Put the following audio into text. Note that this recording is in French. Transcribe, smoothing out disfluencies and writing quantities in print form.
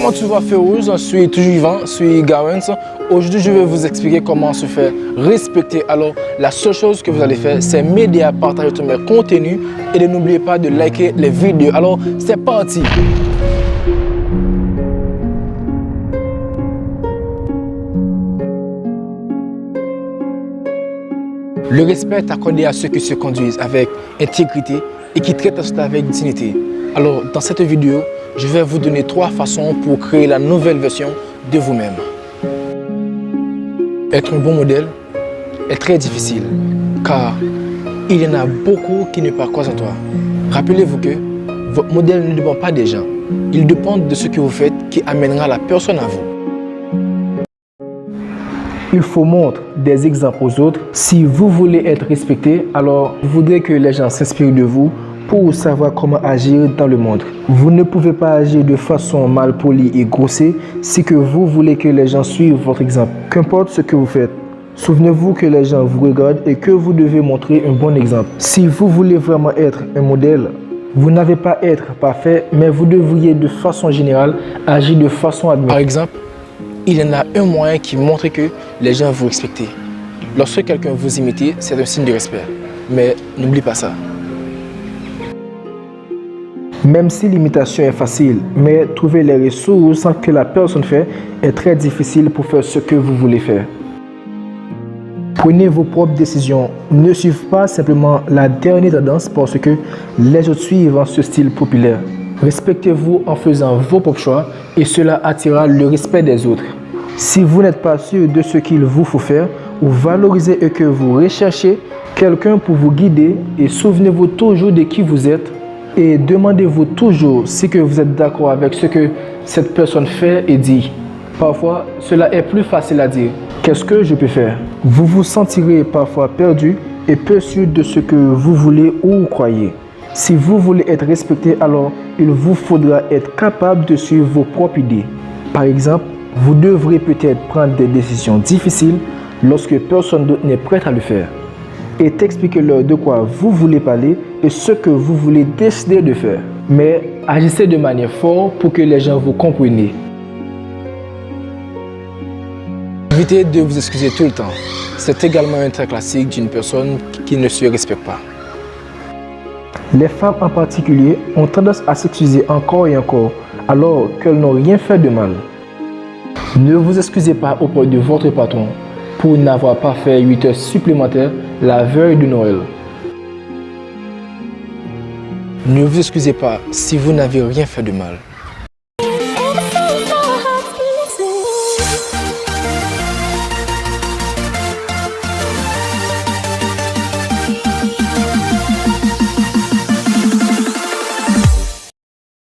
Comment tu vas, Férouz? Je suis toujours vivant, je suis Garance. Aujourd'hui, je vais vous expliquer comment se faire respecter. Alors, la seule chose que vous allez faire, c'est m'aider à partager tous mes contenus et de n'oubliez pas de liker les vidéos. Alors, c'est parti! Le respect est accordé à ceux qui se conduisent avec intégrité et qui traitent cela avec dignité. Alors, dans cette vidéo, je vais vous donner 3 façons pour créer la nouvelle version de vous-même. Être un bon modèle est très difficile car il y en a beaucoup qui ne parlent pas en toi. Rappelez-vous que votre modèle ne dépend pas des gens. Il dépend de ce que vous faites qui amènera la personne à vous. Il faut montrer des exemples aux autres. Si vous voulez être respecté, alors vous voudrez que les gens s'inspirent de vous pour savoir comment agir dans le monde. Vous ne pouvez pas agir de façon mal polie et grossière si que vous voulez que les gens suivent votre exemple. Qu'importe ce que vous faites, souvenez-vous que les gens vous regardent et que vous devez montrer un bon exemple. Si vous voulez vraiment être un modèle, vous n'avez pas à être parfait, mais vous devriez de façon générale agir de façon admirable. Par exemple, il y en a un moyen qui montre que les gens vous respectent. Lorsque quelqu'un vous imite, c'est un signe de respect. Mais n'oublie pas ça. Même si l'imitation est facile, mais trouver les ressources que la personne fait est très difficile pour faire ce que vous voulez faire. Prenez vos propres décisions. Ne suivez pas simplement la dernière tendance parce que les autres suivent ce style populaire. Respectez-vous en faisant vos propres choix et cela attirera le respect des autres. Si vous n'êtes pas sûr de ce qu'il vous faut faire ou valorisez et que vous recherchez quelqu'un pour vous guider et souvenez-vous toujours de qui vous êtes et demandez-vous toujours si que vous êtes d'accord avec ce que cette personne fait et dit. Parfois, cela est plus facile à dire. Qu'est-ce que je peux faire? Vous vous sentirez parfois perdu et peu sûr de ce que vous voulez ou croyez. Si vous voulez être respecté, alors il vous faudra être capable de suivre vos propres idées. Par exemple, vous devrez peut-être prendre des décisions difficiles lorsque personne d'autre n'est prêt à le faire. Et expliquez-leur de quoi vous voulez parler et ce que vous voulez décider de faire. Mais agissez de manière forte pour que les gens vous comprennent. Évitez de vous excuser tout le temps. C'est également un trait classique d'une personne qui ne se respecte pas. Les femmes en particulier ont tendance à s'excuser encore et encore alors qu'elles n'ont rien fait de mal. Ne vous excusez pas auprès de votre patron pour n'avoir pas fait 8 heures supplémentaires la veille de Noël. Ne vous excusez pas si vous n'avez rien fait de mal.